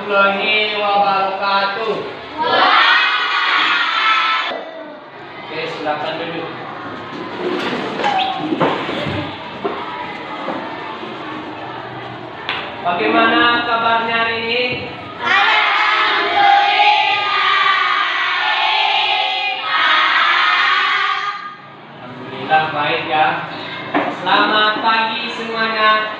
warahmatullahi wabarakatuh. Oke, silakan duduk. Bagaimana kabarnya hari ini? Alhamdulillah baik ya. Selamat pagi semuanya.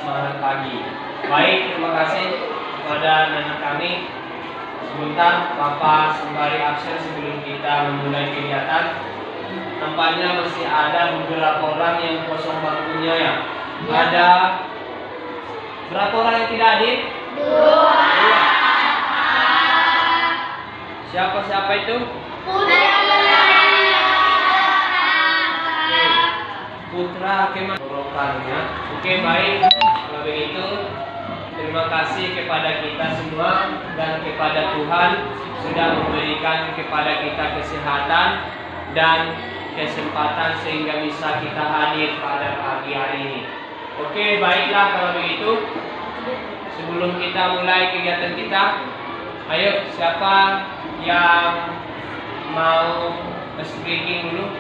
Semangat pagi. Baik, terima kasih kepada anak kami. Sebentar Bapak sembari absen sebelum kita memulai kegiatan. Nampaknya masih ada beberapa orang yang kosong bangkunya ya. Ada berapa orang yang tidak hadir? Dua. Siapa itu? Putra Kemanorokannya. Oke, baik. Kalau begitu, terima kasih kepada kita semua dan kepada Tuhan sudah memberikan kepada kita kesehatan dan kesempatan sehingga bisa kita hadir pada pagi hari ini. Oke, baiklah kalau begitu. Sebelum kita mulai kegiatan kita, ayo siapa yang mau speaking dulu?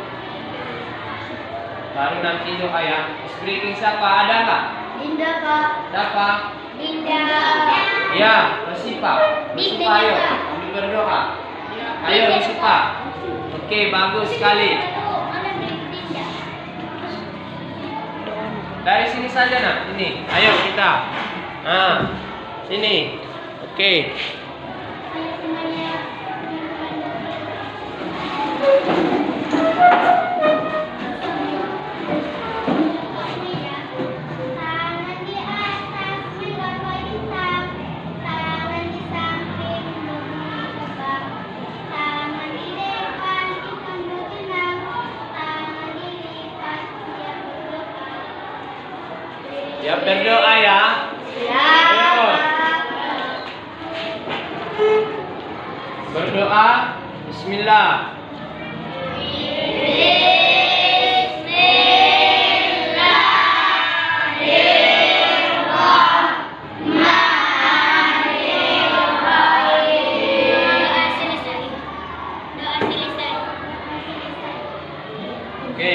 Baru nanti doa ya. Speaking siapa? Ada nggak? Dinda, Pak. Siapa? Dinda. Ya, Rosipa. Rosipa, ayo. Ambil berdoa. Ayo Rosipa. Oke, bagus sekali. Dari sini saja nak. Ini. Ayo kita. Nah, sini. Oke. Siap berdoa ya. Ayo. Berdoa. Bismillah. Oke.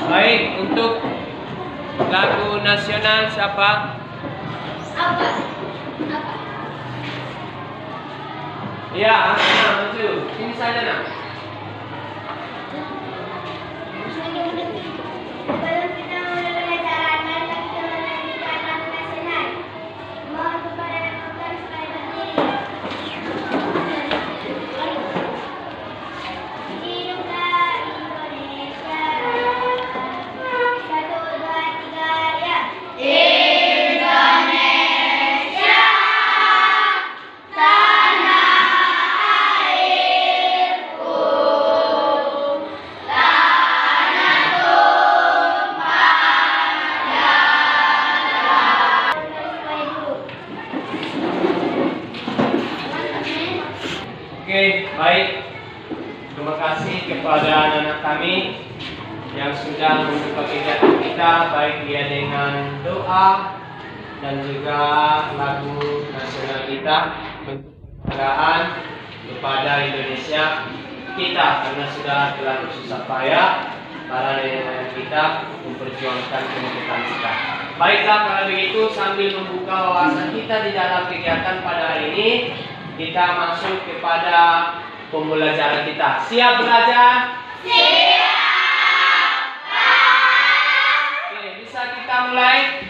Baik, untuk lagu nasional siapa? Apa? Ya, maju. Sini saja nak. Sebelum kita mulai pelajaran, mari kita melanjutkan lagu nasional. Mohon kepada rekan supaya berdiri. Hiduplah Indonesia. 1, 2, 3, ya. Indonesia, tanah airku, tanah tumpah darah. Oke, baik. Terima kasih kepada anak-anak kami yang sudah membuka kegiatan kita, baik dia dengan doa dan juga lagu nasional kita, bentuk penghargaan kepada Indonesia kita karena sudah terlalu susah payah para nenek kita memperjuangkan kemerdekaan kita. Baiklah, kalau begitu sambil membuka wawasan kita di dalam kegiatan pada hari ini, kita masuk kepada pembelajaran kita. Siap belajar? Siap. Oke, bisa kita mulai?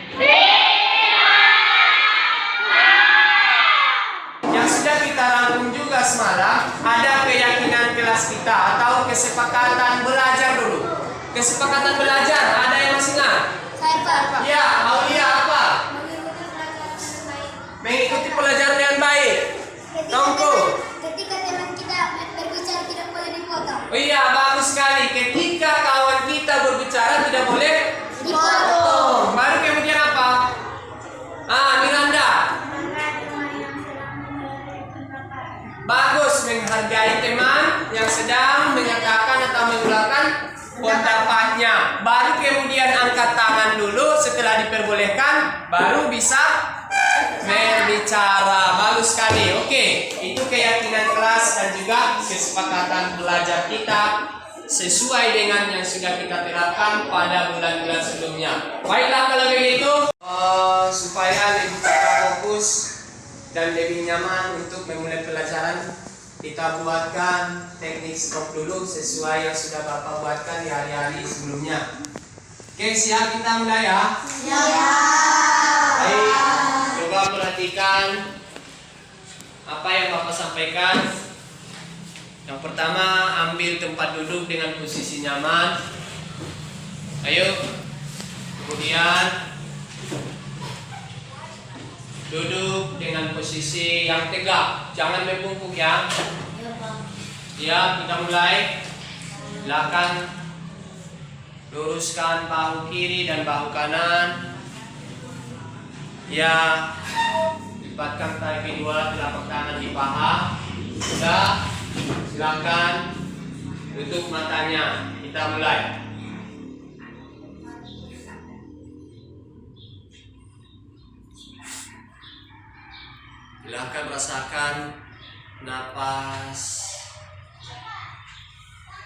Yang sudah kita rangkum juga semalam, ada keyakinan kelas kita atau kesepakatan belajar dulu. Kesepakatan belajar, ada yang masih ingat? Saya Pak. Ya, Aulia apa? Mengikuti pelajaran dengan baik. Mengikuti pelajaran dengan baik. Tunggu. Ketika teman kita berbicara tidak boleh dipotong. Oh iya, bagus sekali. Ketika kawan kita berbicara tidak boleh dipotong. Baru kemudian apa? Miranda. Bagus, menghargai teman yang sedang menyatakan menggunakan pendapatnya. Baru kemudian angkat tangan dulu, setelah diperbolehkan baru bisa berbicara. Bagus sekali. Oke, itu keyakinan kelas dan juga kesepakatan belajar kita sesuai dengan yang sudah kita terapkan pada bulan-bulan sebelumnya. Baiklah kalau begitu, supaya lebih cepat fokus dan lebih nyaman untuk memulai pelajaran, kita buatkan teknik stop dulu sesuai yang sudah Bapak buatkan di hari-hari sebelumnya. Oke, siap, kita mulai ya? Baik, coba perhatikan apa yang Bapak sampaikan. Yang pertama, ambil tempat duduk dengan posisi nyaman. Ayo. Kemudian duduk dengan posisi yang tegak, jangan membungkuk ya. Ya, kita mulai. Belakang, luruskan bahu kiri dan bahu kanan. Ya, lipatkan kaki kedua, telapak tangan di paha. Sudah. Silakan tutup matanya. Kita mulai. Silakan rasakan napas.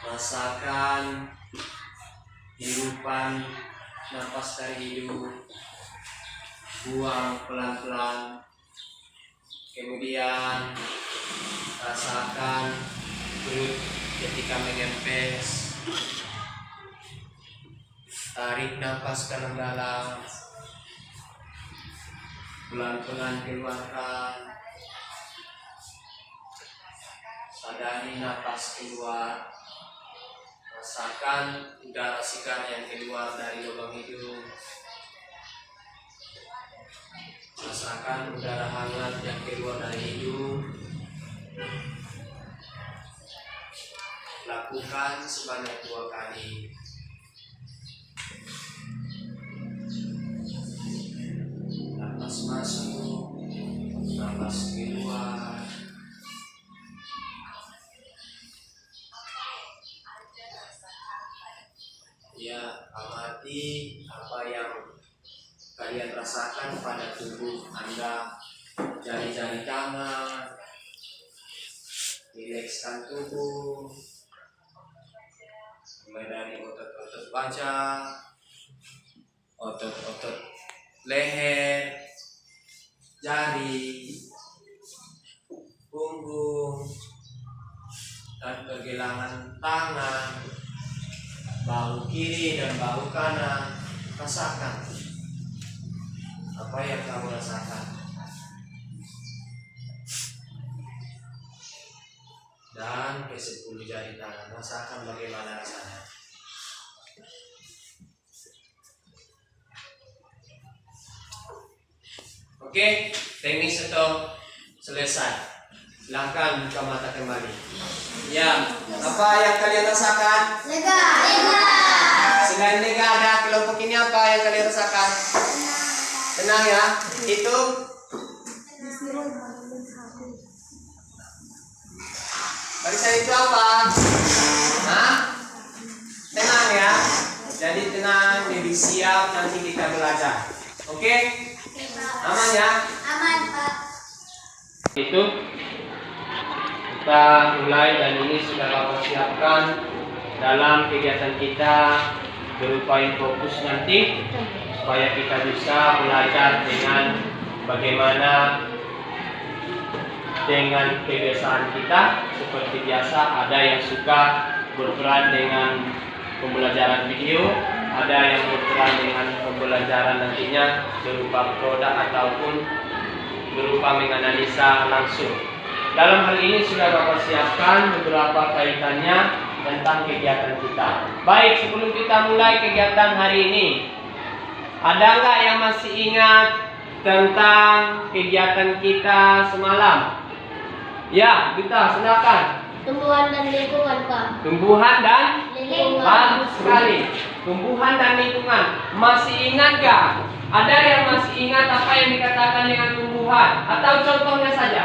Rasakan hirupan napas dari hidung. Buang pelan-pelan. Kemudian rasakan perut ketika mengempes. Tarik nafas dalam-dalam. Pelan-pelan keluarkan. Sadari nafas keluar. Rasakan udara segar yang keluar dari lubang hidung. Rasakan udara hangat yang keluar dari hidung. Lakukan sebanyak 2 kali. Napas masuk, napas keluar. Ya, amati apa yang kalian rasakan pada tubuh Anda. Jari-jari tangan, rilekskan tubuh. Mulai dari otot-otot wajah, otot-otot leher, jari, punggung, dan pergelangan tangan, bahu kiri dan bahu kanan. Rasakan apa yang kamu rasakan. Dan ke 10 jari tangan, rasakan bagaimana rasanya. Oke, teknik stop selesai. Silakan buka mata kembali. Ya, apa yang kalian rasakan? Lega. Selain lega, ada kelompok ini apa yang kalian rasakan? Tenang ya. Itu barisan itu apa? Hah? Tenang ya. Jadi tenang, lebih siap nanti kita belajar. Oke? Aman ya? Aman, Pak. Itu kita mulai, dan ini sudah Bapak siapkan dalam kegiatan kita berupa fokus nanti, supaya kita bisa belajar dengan bagaimana dengan kebiasaan kita. Seperti biasa, ada yang suka berperan dengan pembelajaran video, ada yang berperan dengan pembelajaran nantinya berupa produk ataupun berupa menganalisa langsung. Dalam hal ini sudah Bapak siapkan beberapa kaitannya tentang kegiatan kita. Baik, sebelum kita mulai kegiatan hari ini, ada nggak yang masih ingat tentang kegiatan kita semalam? Ya, kita silakan. Tumbuhan dan lingkungan, Pak. Tumbuhan dan Lingkungan. bagus sekali. Tumbuhan dan lingkungan. Masih ingat gak? Ada yang masih ingat apa yang dikatakan dengan tumbuhan? Atau contohnya saja?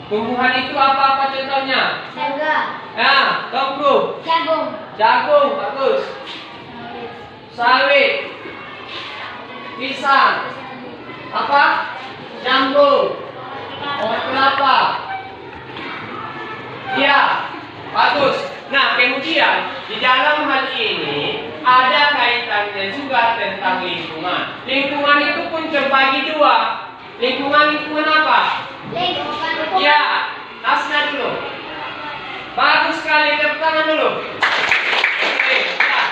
Tumbuhan itu apa-apa contohnya? Jagung. Ya, tongkru. Jagung. Jagung, bagus. Sawit. Pisang. Apa? Jambu. Pohon kelapa. Iya, bagus. Nah, kemudian di dalam hal ini ada kaitannya juga tentang lingkungan. Lingkungan itu pun terbagi dua. Lingkungan apa? Lingkungan. Ya, Asna dulu. Bagus sekali, tepuk tangan dulu. Oke, ya.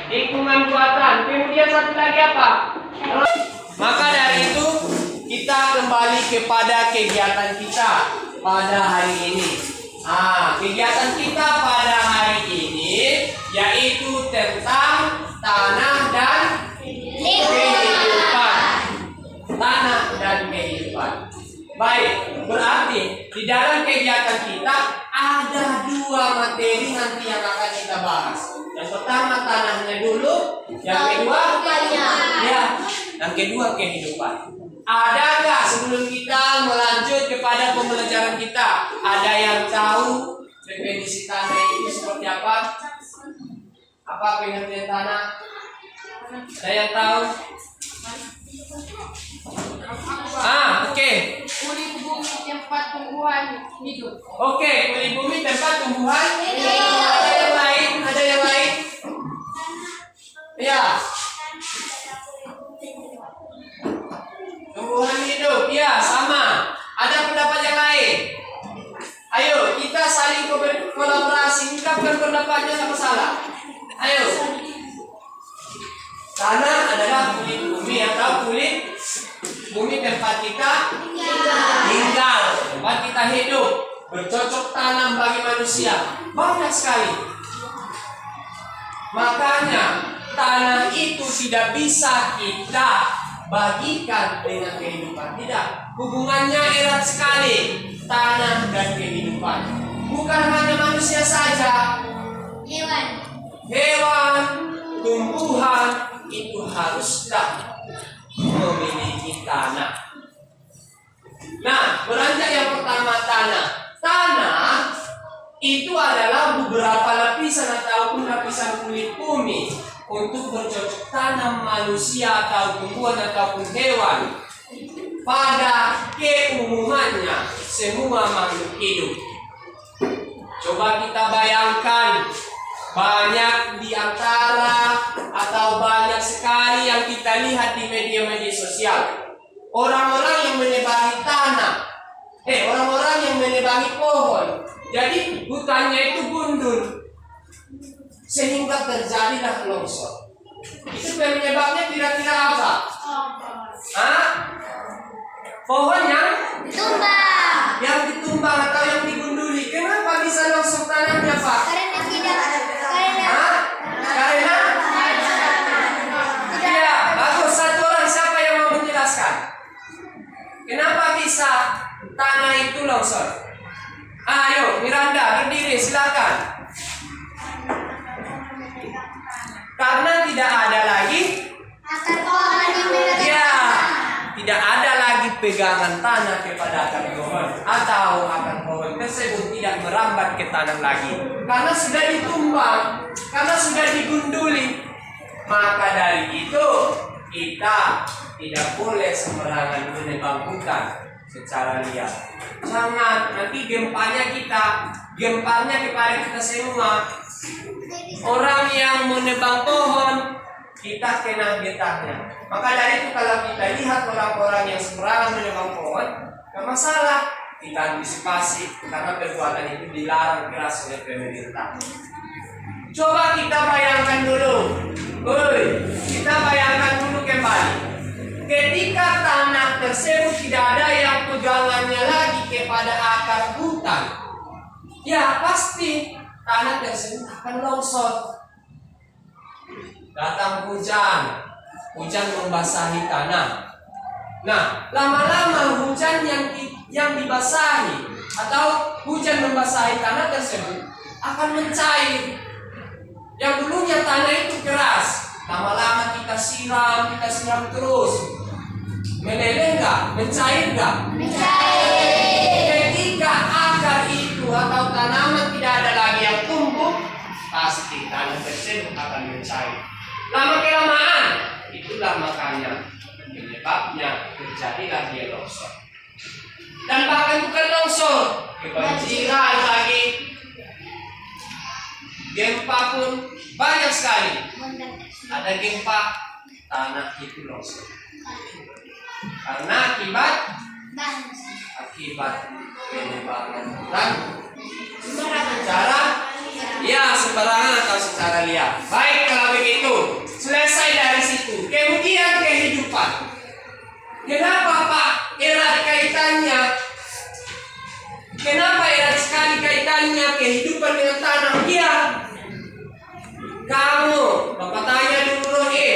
Lingkungan buatan. Kemudian satu lagi apa? Maka dari itu kita kembali kepada kegiatan kita pada hari ini. Kegiatan kita pada hari ini yaitu tentang tanah dan kehidupan. Tanah dan kehidupan. Baik, berarti di dalam kegiatan kita ada dua materi nanti yang akan kita bahas. Yang pertama tanahnya dulu, yang kedua yang kedua kehidupan. Adakah sebelum kita melanjut kepada pembelajaran kita, ada yang tahu definisi tanah itu seperti apa? Apa pengertian tanah? Ada yang tahu? Oke. Kuli bumi tempat tumbuhan hidup. Oke, kuli bumi tempat tumbuhan hidup. Ada yang lain? Ada yang lain? Ya. Tumbuhan hidup, ya sama. Ada pendapat yang lain? Ayo, kita saling kolaborasi. Ungkapkan pendapatnya, sama salah. Ayo. Tanah adalah kulit bumi atau kulit bumi tempat kita tinggal, tempat kita hidup, bercocok tanam bagi manusia. Banyak sekali. Makanya tanah itu tidak bisa kita bagikan dengan kehidupan. Tidak. Hubungannya erat sekali, tanah dan kehidupan. Bukan hanya manusia saja, hewan, tumbuhan itu haruslah memiliki tanah. Nah, beranjak yang pertama tanah. Tanah itu adalah beberapa lapisan ataupun lapisan kulit bumi untuk bercocok tanam manusia atau tumbuhan ataupun hewan. Pada keumumannya semua makhluk hidup. Coba kita bayangkan, banyak di antara atau banyak sekali yang kita lihat di media-media sosial. Orang-orang yang menebangi tanah, orang-orang yang menebangi pohon. Jadi hutannya itu gundul, sehingga terjadilah longsor. Itu penyebabnya kira-kira apa? Pohon yang ditumbang atau yang digunduli. Kenapa bisa longsor tanahnya, Pak? Karena ya, bagus. Satu orang, siapa yang mau menjelaskan? Kenapa bisa tanah itu longsor? Ayo, Miranda, berdiri, silakan. Karena tidak ada lagi tidak ada lagi pegangan tanah kepada akar pohon, atau akar pohon tersebut tidak merambat ke tanah lagi karena sudah ditumbang, karena sudah digunduli. Maka dari itu kita tidak boleh sembarangan menebang hutan secara liar. Jangan nanti gemparnya kepada kita semua. Orang yang menebang pohon, kita kena getahnya. Maka dari itu kalau kita lihat orang-orang yang sembarangan menebang pohon, gak masalah, kita antisipasi karena perbuatan itu dilarang keras oleh pemerintah. Coba kita bayangkan dulu, kita bayangkan dulu kembali. Ketika tanah tersebut tidak ada yang pegangannya lagi kepada akar hutan, ya pasti tanah tersebut akan longsor. Datang hujan membasahi tanah. Nah, lama-lama hujan yang dibasahi atau hujan membasahi tanah tersebut akan mencair. Yang dulunya tanah itu keras, lama-lama kita siram terus. Meleleh enggak? Mencair enggak? Mencair. tersebut akan mencair. Lama kelamaan, itulah makanya penyebabnya terjadilah dia longsor. Dan bahkan bukan longsor, kebanjiran lagi, gempa pun banyak sekali. Ada gempa, tanah itu longsor. Karena akibat penebangan hutan sembarangan atau secara liar. Baik, kalau begitu selesai dari situ. Kemudian kehidupan. Kenapa Pak erat kaitannya? Kenapa erat sekali kaitannya kehidupan dengan tanah? Iya. Kamu, Bapak tanya dulu Rohe,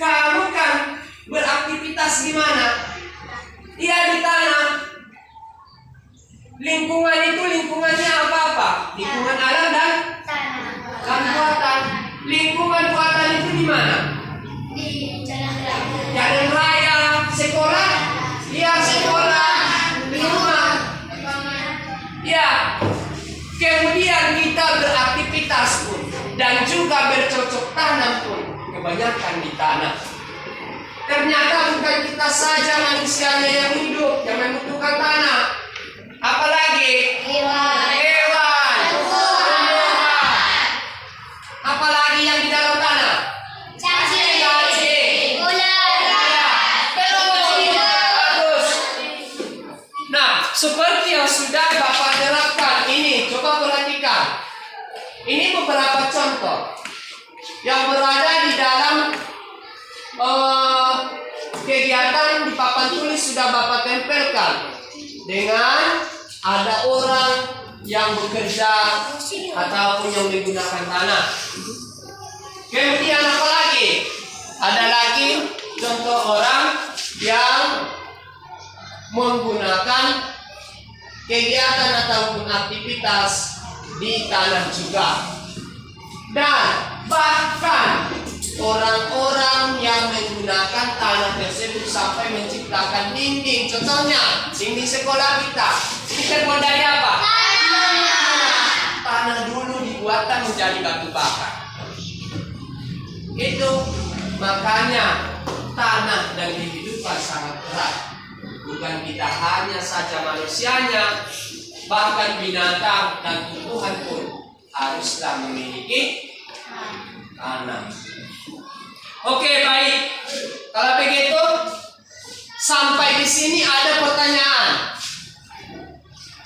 kamu kan beraktivitas di mana? Iya, di tanah. Lingkungan itu lingkungannya apa-apa? Lingkungan alam dan buatan. Lingkungan buatan itu di mana? Jalan raya, sekolah. Iya, sekolah. Di rumah. Ya. Kemudian kita beraktivitas pun dan juga bercocok tanam pun kebanyakan di tanah. Ternyata bukan kita saja manusianya yang hidup, yang membutuhkan tanah. Apalagi hewan, tumbuhan. Apalagi yang di dalam tanah? Cacing, ular, bagus. Nah, seperti yang sudah Bapak terapkan ini, coba perhatikan. Ini beberapa contoh yang berada di dalam kegiatan di papan tulis sudah Bapak tempelkan. Dengan ada orang yang bekerja ataupun yang menggunakan tanah. Kemudian apa lagi? Ada lagi contoh orang yang menggunakan kegiatan ataupun aktivitas di tanah juga. Dan bahkan orang-orang yang menggunakan tanah tersebut sampai menciptakan dinding. Contohnya, dinding sekolah kita. Ini terbuat dari apa? Tanah dulu dibuatkan menjadi batu bakar. Itu makanya tanah dan kehidupan sangat erat. Bukan kita hanya saja manusianya, bahkan binatang dan tumbuhan pun haruslah memiliki tanah. Oke, baik. Kalau begitu, sampai di sini ada pertanyaan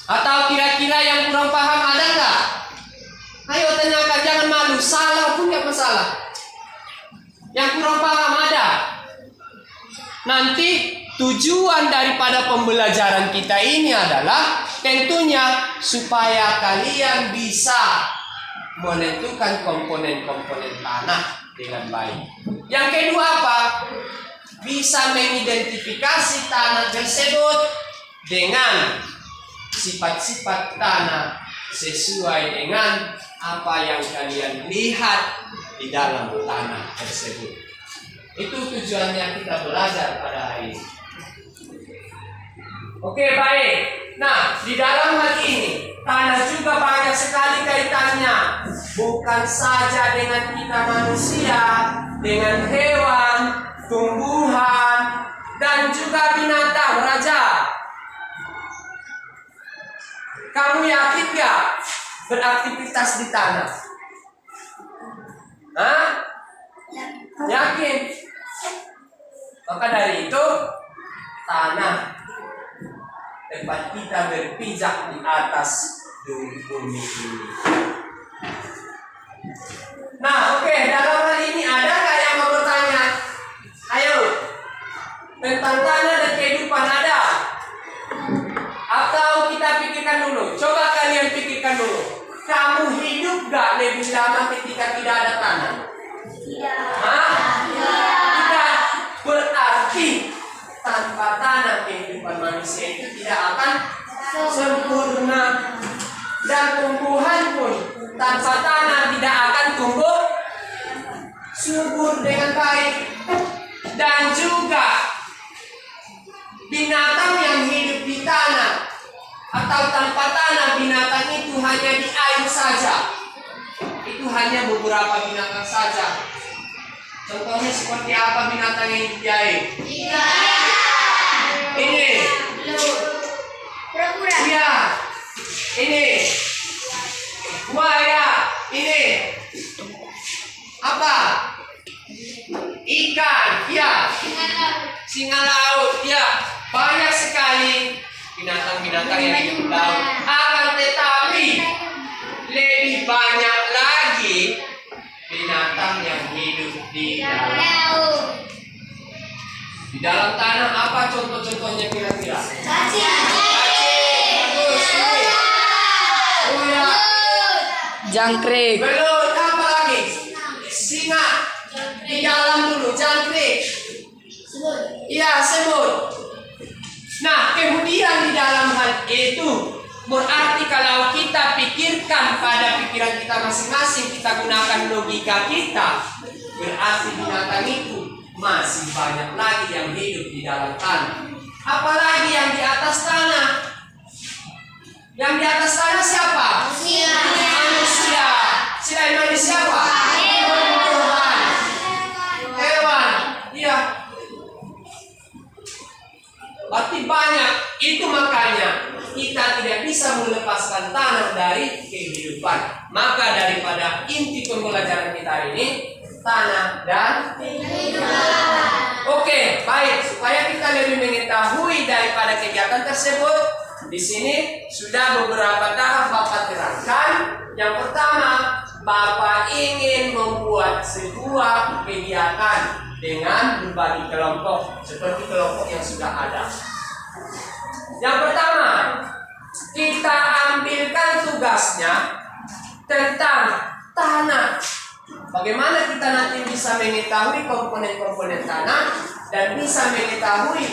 atau kira-kira yang kurang paham ada nggak? Ayo tanyakan, jangan malu. Salah pun nggak masalah. Yang kurang paham ada. Nanti tujuan daripada pembelajaran kita ini adalah tentunya supaya kalian bisa menentukan komponen-komponen tanah dengan baik. Yang kedua apa? Bisa mengidentifikasi tanah tersebut dengan sifat-sifat tanah sesuai dengan apa yang kalian lihat di dalam tanah tersebut. Itu tujuannya kita belajar pada hari ini. Oke, baik. Nah, di dalam hal ini tanah juga banyak sekali kaitannya. Bukan saja dengan kita manusia, dengan hewan, tumbuhan, dan juga binatang. Raja, kamu yakin gak beraktivitas di tanah? Hah? Yakin? Maka dari itu, tanah tempat kita berpijak di atas bumi ini. Nah, oke, dalam hal ini ada nggak yang mau bertanya? Ayo, tentang tanah dan kehidupan ada? Atau kita pikirkan dulu? Coba kalian pikirkan dulu. Kamu hidup nggak lebih lama ketika tidak ada tanah? Tidak. Berarti tanpa tanah kehidupan manusia itu tidak akan sempurna. Dan tumbuhan pun tanpa tanah tidak akan tumbuh subur dengan baik. Dan juga binatang yang hidup di tanah atau tanpa tanah, binatang itu hanya di air saja. Itu hanya beberapa binatang saja. Contohnya seperti apa binatang yang hidup di air? Ini. Pura-pura. Iya. Ini. Buaya. Ini. Apa? Ikan. Iya. Singa laut. Iya. Banyak sekali binatang-binatang yang hidup di laut. Akan tetapi lebih banyak lagi binatang yang hidup di dalam. Di dalam tanah apa contoh-contohnya kira-kira? Cacing. Bagus. Oh ya. Jangkrik. Belut, apa lagi? Singa. Di dalam dulu, jangkrik. Iya, semut. Nah, kemudian di dalam hal itu berarti kalau kita pikirkan pada pikiran kita masing-masing, kita gunakan logika kita, berarti binatang itu masih banyak lagi yang hidup di dalam tanah. Apalagi yang di atas tanah. Yang di atas tanah siapa? Manusia. Selain manusia siapa? Tuhan. Hewan. Iya. Berarti banyak. Itu makanya kita tidak bisa melepaskan tanah dari kehidupan. Maka daripada inti pembelajaran kita ini tanah dan kehidupan. Oke, baik. Supaya kita lebih mengetahui daripada kegiatan tersebut, di sini sudah beberapa tahap Bapak terangkan. Yang pertama, Bapak ingin membuat sebuah kegiatan dengan berbagi kelompok seperti kelompok yang sudah ada. Yang pertama, kita ambilkan tugasnya tentang tanah. Bagaimana kita nanti bisa mengetahui komponen-komponen tanah dan bisa mengetahui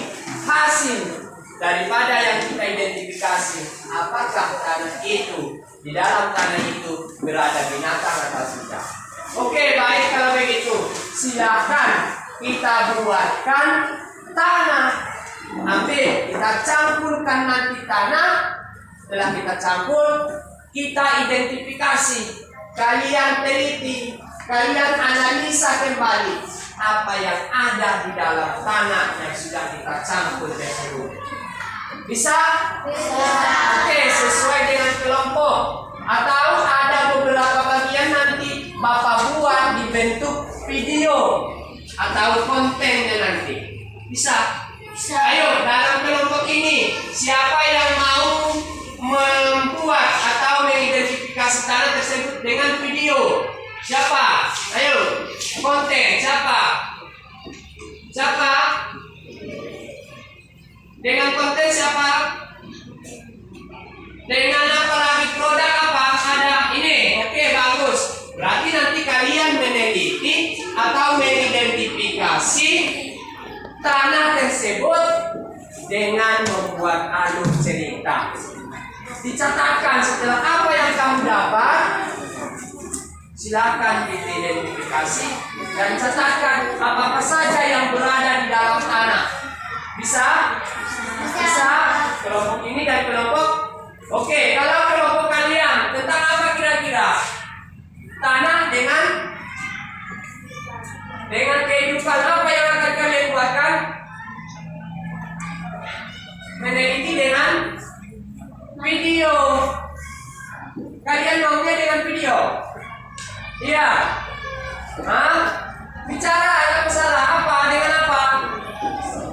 hasil daripada yang kita identifikasi. Apakah tanah itu, di dalam tanah itu berada binatang atau tidak. Oke, baik kalau begitu. Silakan kita buatkan tanah. Ambil, kita campurkan nanti tanah. Setelah kita campur, kita identifikasi. Kalian teliti, kalian analisa kembali apa yang ada di dalam tanah yang sudah kita campur tersebut. Bisa? Bisa. Oke, sesuai dengan kelompok. Atau ada beberapa bagian nanti Bapak buat dibentuk video atau kontennya nanti. Bisa? Bisa. Ayo, dalam kelompok ini siapa yang mau membuat atau mengidentifikasi tanah tersebut dengan video? Siapa? Ayo, konten siapa? Siapa? Dengan konten siapa? Dengan apa lagi? Produk apa? Ada ini. Oke, bagus. Berarti nanti kalian meneliti atau mengidentifikasi tanah tersebut dengan membuat alur cerita. Dicatatkan setelah apa yang kamu dapat, silakan diidentifikasi dan catatkan apa saja yang berada di dalam tanah. Bisa? Bisa? Kelompok ini dan kelompok. Oke, kalau kelompok kalian tentang apa kira-kira? Tanah dengan kehidupan apa yang akan kalian buatkan? Meneliti dengan video. Kalian maunya dengan video? Iya. Hah? Bicara, ada masalah apa? Dengan apa?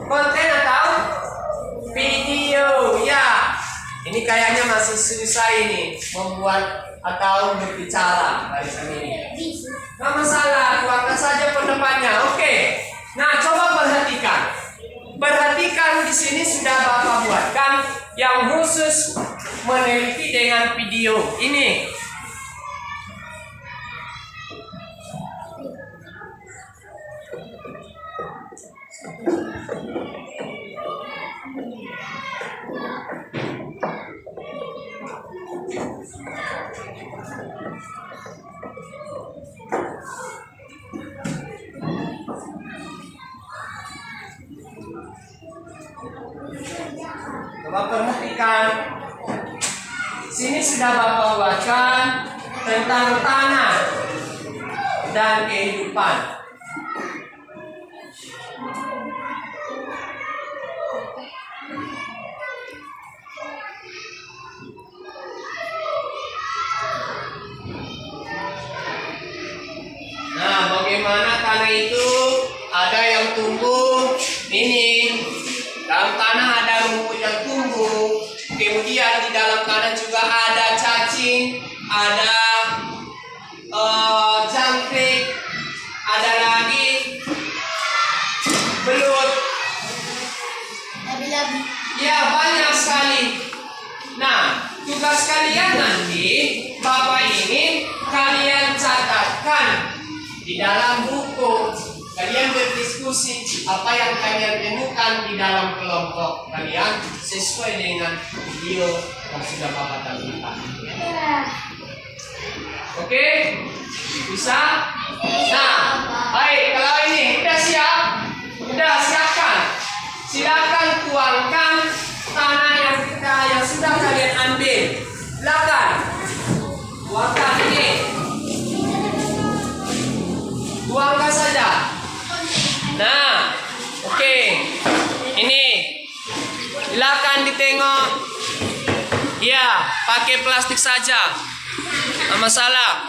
Konten atau video? Ya. Ini kayaknya masih susah ini membuat atau berbicara barisan ini. Nggak masalah, tuangkan saja pendapatnya. Oke. Nah, coba perhatikan. Perhatikan di sini sudah Bapak buatkan yang khusus meneliti dengan video ini. Coba perhatikan. Sini sudah Bapak buatkan tentang tanah. dan kehidupan. Nah, bagaimana tanah itu? Ada yang tumbuh ini. Dalam tanah ada rumput yang tumbuh. Kemudian di dalam tanah juga ada cacing, ada jangkrik, ada lagi belut. Ya, banyak sekali. Nah, tugas kalian nanti, Bapak ini kalian catatkan di dalam buku. Kalian berdiskusi apa yang kalian temukan di dalam kelompok kalian sesuai dengan video yang sudah Bapak tampilkan. Oke? Bisa? Nah, baik. Kalau ini udah siap? Udah, siapkan. Silakan tuangkan tanah yang sudah kalian ambil. Silakan. Tuangkan ini. Tuangkan saja. Nah, oke. Ini. Silakan ditengok. Ya, pakai plastik saja. Tidak masalah.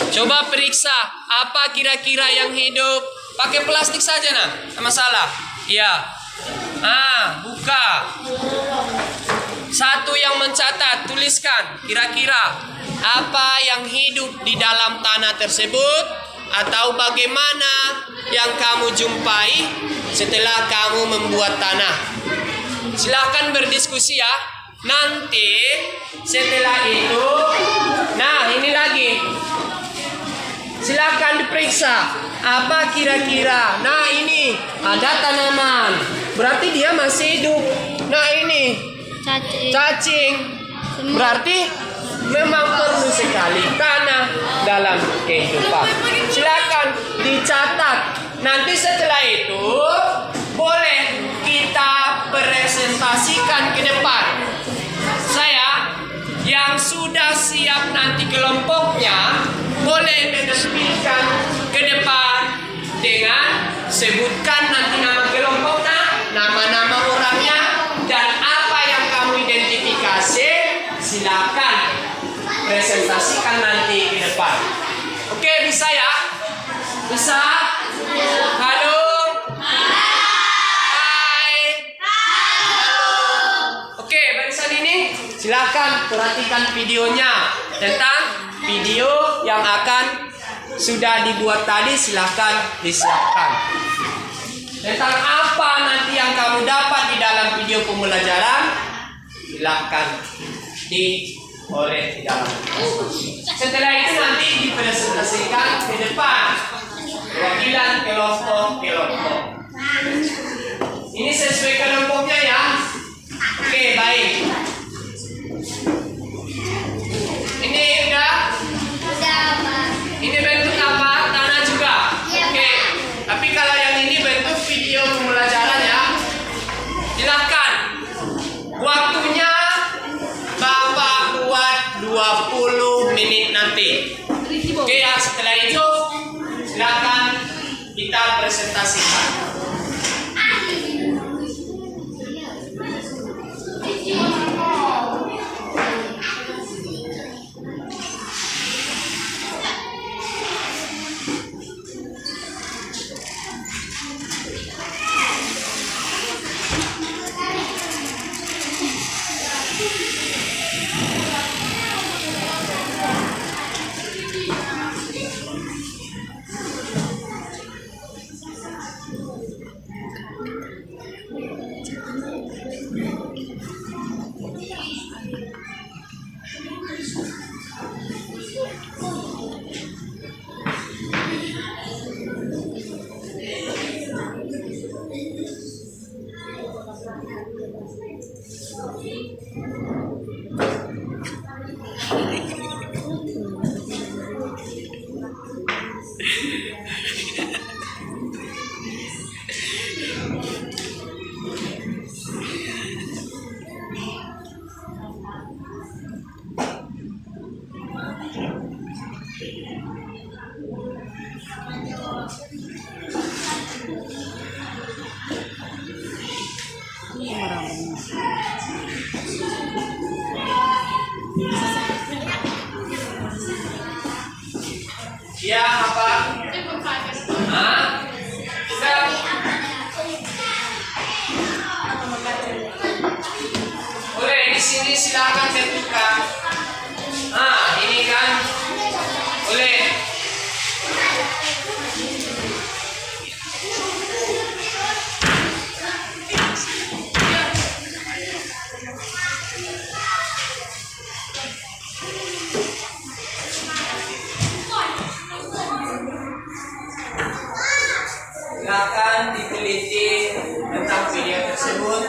Coba periksa apa kira-kira yang hidup. Pakai plastik saja, nah. Tidak masalah. Ya. Buka. Satu yang mencatat, tuliskan kira-kira apa yang hidup di dalam tanah tersebut atau bagaimana yang kamu jumpai setelah kamu membuat tanah. Silahkan berdiskusi ya. Nanti setelah itu, nah ini lagi. Silakan diperiksa apa kira-kira. Nah ini ada tanaman, berarti dia masih hidup. Nah ini cacing, berarti memang perlu sekali tanah dalam kehidupan. Silakan dicatat. Nanti setelah itu boleh kita presentasikan ke depan. Saya yang sudah siap nanti kelompoknya boleh menampilkan ke depan dengan sebutkan nanti nama kelompoknya, nama-nama orangnya, dan apa yang kamu identifikasi. Silakan presentasikan nanti ke depan. Oke, bisa ya? Bisa? Halo? Hai? Oke, barisan ini silakan perhatikan videonya. Tentang video yang akan sudah dibuat tadi, silakan disiapkan. Tentang apa nanti yang kamu dapat di dalam video pembelajaran, silakan diorek di dalam. Setelah itu nanti dipresentasikan ke depan perwakilan kelompok-kelompok. Ini sesuai kelompoknya ya. Oke, baik. Ini udah? Ini bentuk apa? Tanah juga? Oke. Tapi kalau yang ini bentuk video pembelajaran ya. Silakan. Waktunya Bapak buat 20 menit nanti. Oke ya, setelah itu silakan kita presentasikan. Yang apa? Hah? Sudah. Boleh di sini silakan tentukan. Ini kan boleh. Silakan diteliti tentang video tersebut.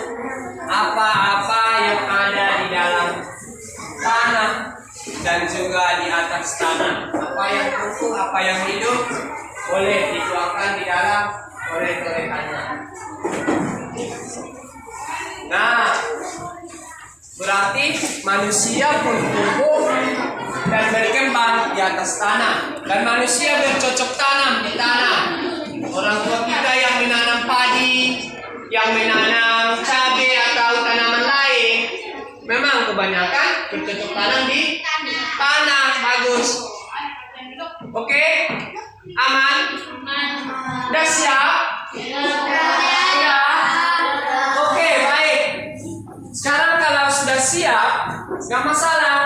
Apa-apa yang ada di dalam tanah dan juga di atas tanah, apa yang tumbuh, apa yang hidup, boleh dituangkan di dalam coret-coretannya. Nah, berarti manusia pun tumbuh dan berkembang di atas tanah, dan manusia bercocok tanam di tanah. Orang tua kita yang menanam padi, yang menanam cabai atau tanaman lain, memang kebanyakan bercocok tanam di tanah. Bagus. Oke? Aman? Udah siap? Ya. Oke, baik. Sekarang kalau sudah siap, nggak masalah.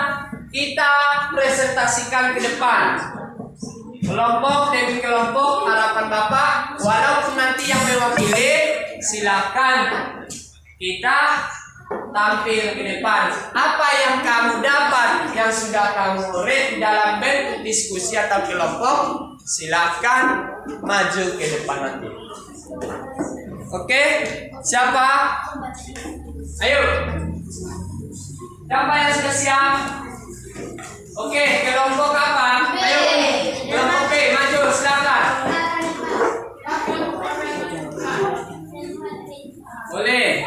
Kita presentasikan ke depan. Kelompok demi kelompok, harapan Bapak, walaupun nanti yang mewakili, silakan kita tampil ke depan. Apa yang kamu dapat, yang sudah kamu read dalam bentuk diskusi atau kelompok, silakan maju ke depan nanti. Oke? Siapa? Ayo. Siapa yang sudah siap? Oke, kelompok apa? Ayo. Kelompok B, maju, silakan. Boleh.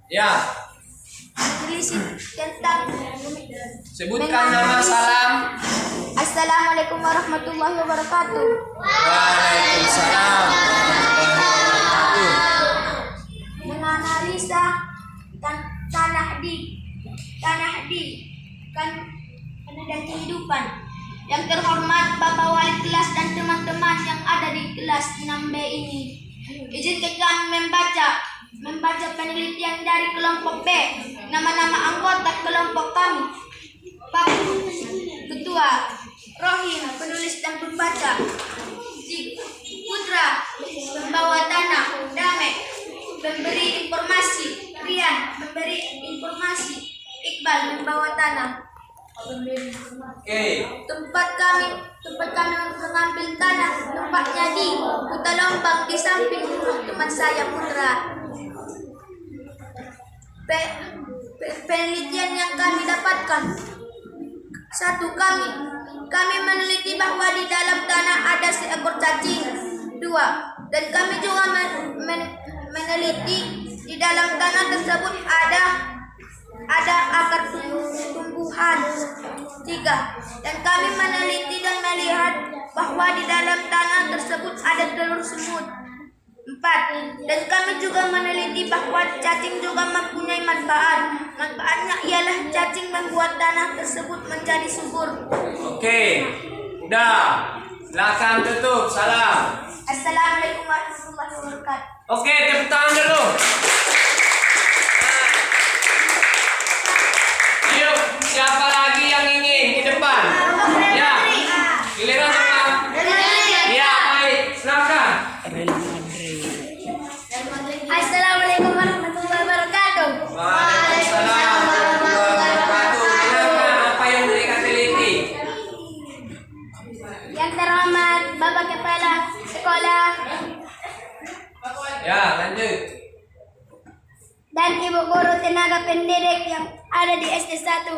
Ya. Tulis tentang Sebutkan nama, salam. Assalamualaikum warahmatullahi wabarakatuh. Waalaikumsalam warahmatullahi wabarakatuh. Menganalisa tanah dan kehidupan. Yang terhormat Bapak Wali kelas dan teman-teman yang ada di kelas 6B ini, izinkan kami membaca penelitian dari kelompok B. Nama-nama anggota kelompok kami: Pak Ketua, Rohim, penulis dan pembaca; Putra, pembawa tanah; Dame, pemberi informasi; Rian, pemberi informasi; Iqbal, pembawa tanah. Oke. Tempat kami mengambil tanah, tempatnya di Kutalombang, di samping rumah teman saya, Putra. Penelitian yang kami dapatkan: 1. Kami meneliti bahwa di dalam tanah ada seekor cacing. 2. Dan kami juga meneliti di dalam tanah tersebut ada akar tumbuhan. 3. Dan kami meneliti dan melihat bahwa di dalam tanah tersebut ada telur semut. 4. Dan kami juga meneliti bahwa cacing juga mempunyai manfaat. Manfaatnya ialah cacing membuat tanah tersebut menjadi subur. Oke. Udah. Silakan tutup. Salam. Assalamualaikum warahmatullahi wabarakatuh. Oke, tepuk tangan dulu. Ayo, siapa lagi yang ingin ke depan? Ya. Giliran sama. Ya, baik. Silakan. Assalamualaikum warahmatullahi wabarakatuh. Waalaikumsalam warahmatullahi wabarakatuh. Silakan, apa yang mereka teliti? Yang terhormat Bapak Kepala Sekolah Ya, lanjut. dan Ibu Guru Tenaga Pendidik yang ada di SD 1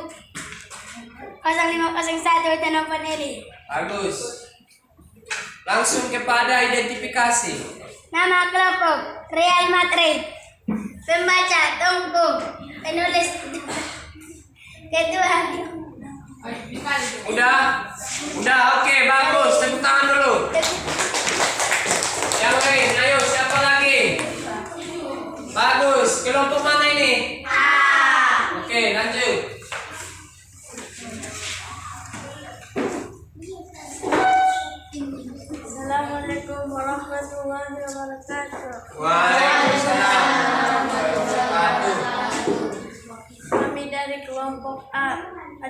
0501 Tanah Paneli. Bagus. Langsung kepada identifikasi. Nama kelompok Real Madrid. Pembaca Tunggu. Penulis Ketua. Udah? Udah, oke, bagus. Tepuk tangan dulu. Yang lain, ayo, siapa lagi? Bagus. Kelompok mana ini? Oke, lanjut.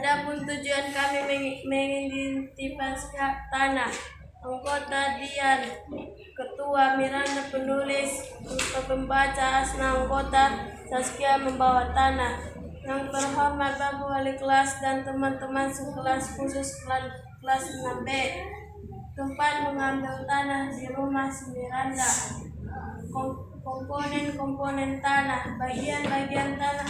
Adapun tujuan kami mengidentifikasi tanah. Anggota Dian, Ketua Miranda, penulis, pembaca Asna, anggota Saskia membawa tanah. Yang terhormat Bapak Wali kelas dan teman-teman sekelas khusus kelas 6B. Tempat mengambil tanah di rumah si Miranda. Komponen tanah. Bagian-bagian tanah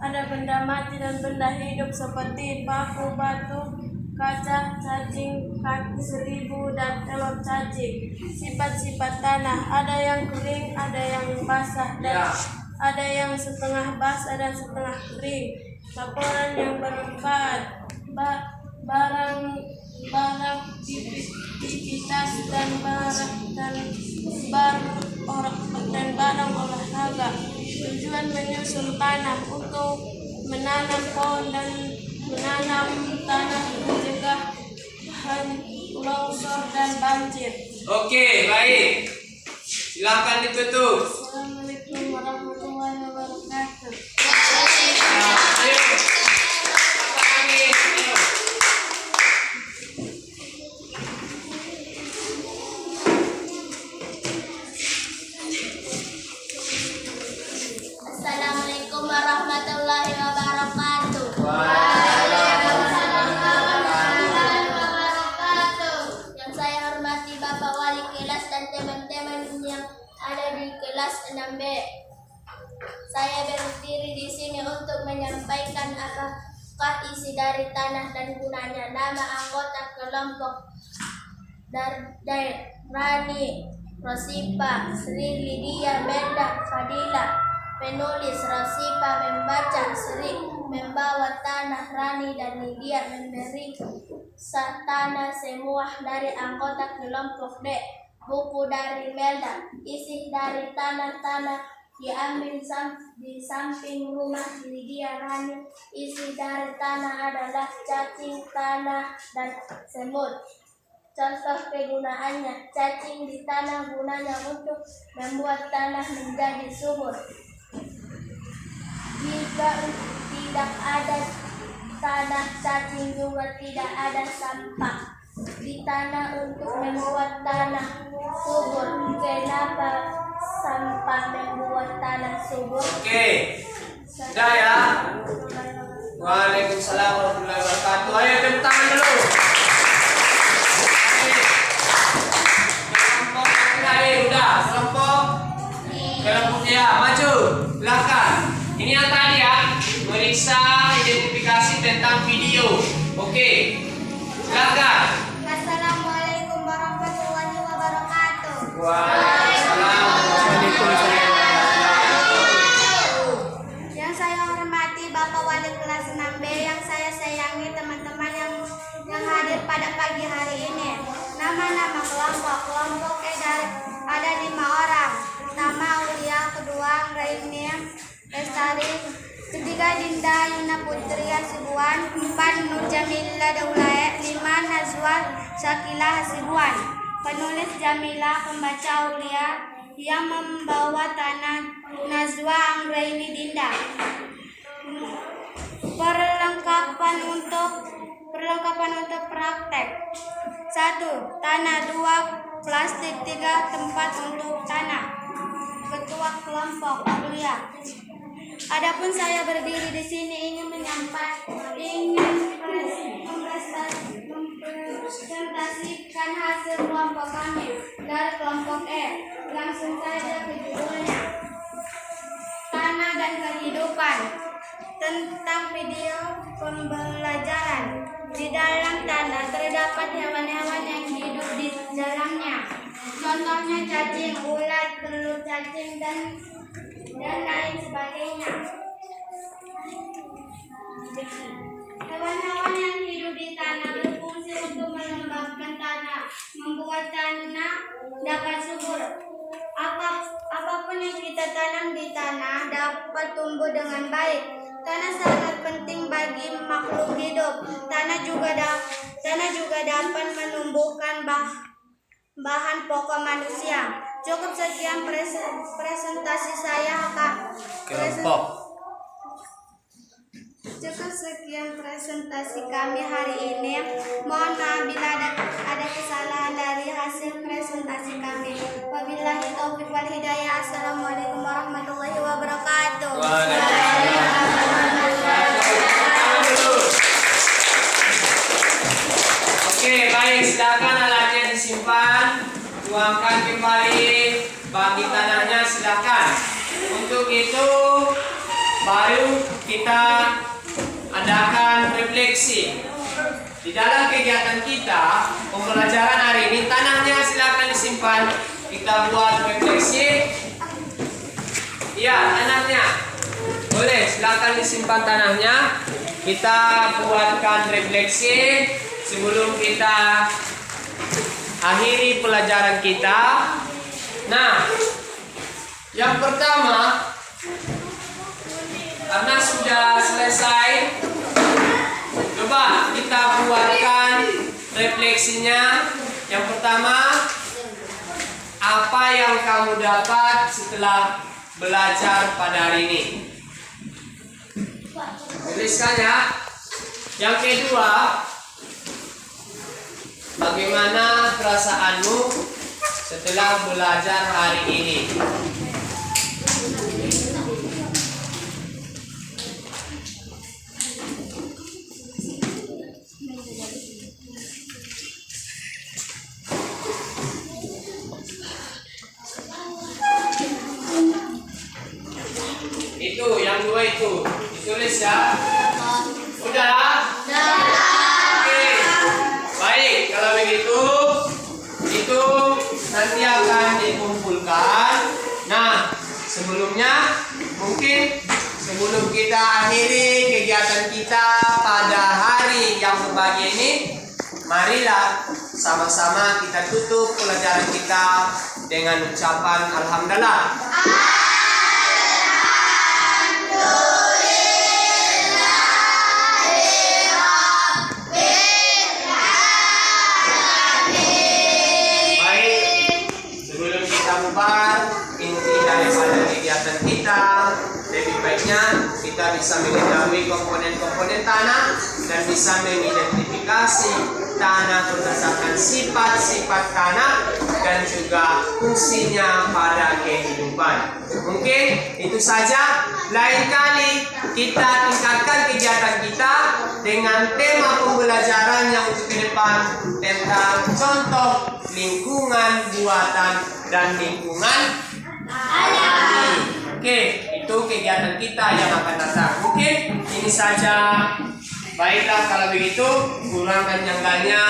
ada benda mati dan benda hidup seperti paku, batu, kaca, cacing, kaki seribu, dan telur cacing. Sifat-sifat tanah, ada yang kering, ada yang basah, dan ada yang setengah basah dan setengah kering. Laporan yang bermanfaat, barang aktivitas dan barang olahraga. Tujuan menyusun tanah untuk menanam pohon dan menanam tanah, mencegah longsor dan banjir. Oke, baik. Silakan ditutup. Assalamualaikum warahmatullahi wabarakatuh. Ayo. Apa lagi? Ayo. Assalamualaikum warahmatullahi wabarakatuh. Yang saya hormati Bapak Wali kelas dan teman-teman yang ada di kelas 6B. Saya berdiri di sini untuk menyampaikan apakah isi dari tanah dan gunanya. Nama anggota kelompok Rani, Rosipa, Sri Lydia, Melda, Fadila. Penulis Rosipa membaca, Sri membawa tanah, Rani dan Lydia memberi tanah. Semua dari anggota kelompok D. Buku dari Melda, isi dari tanah diambil di samping rumah Lydia. Rani, isi dari tanah adalah cacing, tanah, dan semut. Contoh kegunaannya, cacing di tanah gunanya untuk membuat tanah menjadi subur. Jika tidak ada tanah, cacing juga tidak ada sampah di tanah untuk membuat tanah subur. Kenapa sampah membuat tanah subur? Oke. Sudah ya. Waalaikumsalam warahmatullahi wabarakatuh. Ayo tepuk tangan dulu. Kelompok terakhir udah. Kelompok ya, maju. Silakan. Ini yang tadi ya, meriksa identifikasi tentang video. Oke. Silakan. Assalamualaikum warahmatullahi wabarakatuh. Waalaikumsalam warahmatullahi wabarakatuh. Yang saya hormati Bapak Wali kelas 6B, yang saya sayangi teman-teman yang hadir pada pagi hari ini. Nama-nama kelompok ada 5 orang. Pertama Aulia, kedua Raini, Lestari, ketiga Dinda Yuna Putri Hasibuan, 4 Nur Jamila Daulae, 5 Nazwa Syakila Hasibuan. Penulis Jamila, pembaca Aulia, yang membawa tanah Nazwa Anggraini Dinda. Perlengkapan untuk praktek. 1. Tanah. 2. Plastik. 3. Tempat untuk tanah. Ketua kelompok Aulia. Adapun saya berdiri di sini ingin mempresentasikan hasil kelompok kami dari kelompok E. Langsung saja ke judulnya. Tanah dan kehidupan. Tentang video pembelajaran. Di dalam tanah terdapat hewan-hewan yang hidup di dalamnya. Contohnya cacing, ulat, telur cacing, dan lain sebagainya. Hewan-hewan yang hidup di tanah berfungsi untuk melembabkan tanah, membuat tanah dapat subur. Apapun yang kita tanam di tanah dapat tumbuh dengan baik. Tanah sangat penting bagi makhluk hidup. Tanah juga dapat menumbuhkan bahan pokok manusia. Cukup sekian presentasi saya, Kak. Kelompok. Cukup sekian presentasi presentasi kami hari ini. Mohon maaf bila ada kesalahan dari hasil presentasi kami. Wabillahi taufiq wal hidayah. Assalamualaikum warahmatullahi wabarakatuh. Oke, baik, silakan alatnya disimpan, tuangkan kembali bagi tanahnya, silakan. Untuk itu baru kita adakan refleksi. Di dalam kegiatan kita, pembelajaran hari ini, tanahnya silakan disimpan. Kita buat refleksi. Ya, tanahnya. Boleh, silakan disimpan tanahnya. Kita buatkan refleksi sebelum kita akhiri pelajaran kita. Nah, yang pertama, karena sudah selesai, coba kita buatkan refleksinya. Yang pertama, apa yang kamu dapat setelah belajar pada hari ini? Tuliskan ya. Yang kedua, bagaimana perasaanmu setelah belajar hari ini? Itu yang dua itu ditulis ya. Udah? Oke. Baik, kalau begitu itu nanti akan dikumpulkan. Nah, sebelumnya mungkin sebelum kita akhiri kegiatan kita pada hari yang berbahagia ini, marilah sama-sama kita tutup pelajaran kita dengan ucapan alhamdulillah. Inti daripada kegiatan kita, lebih baiknya kita bisa mengetahui komponen-komponen tanah dan bisa mengidentifikasi tanah berdasarkan sifat-sifat tanah dan juga fungsinya pada kehidupan. Mungkin itu saja. Lain kali kita tingkatkan kegiatan kita dengan tema pembelajaran yang untuk ke depan tentang contoh lingkungan buatan dan lingkungan alami. Oke, itu kegiatan kita yang akan datang. Mungkin ini saja. Baiklah, kalau begitu kurang dan janggalnya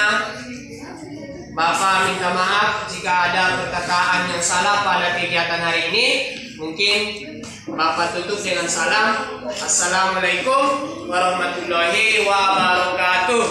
Bapak minta maaf jika ada perkataan yang salah pada kegiatan hari ini. Mungkin Bapak tutup dengan salam. Assalamualaikum warahmatullahi wabarakatuh.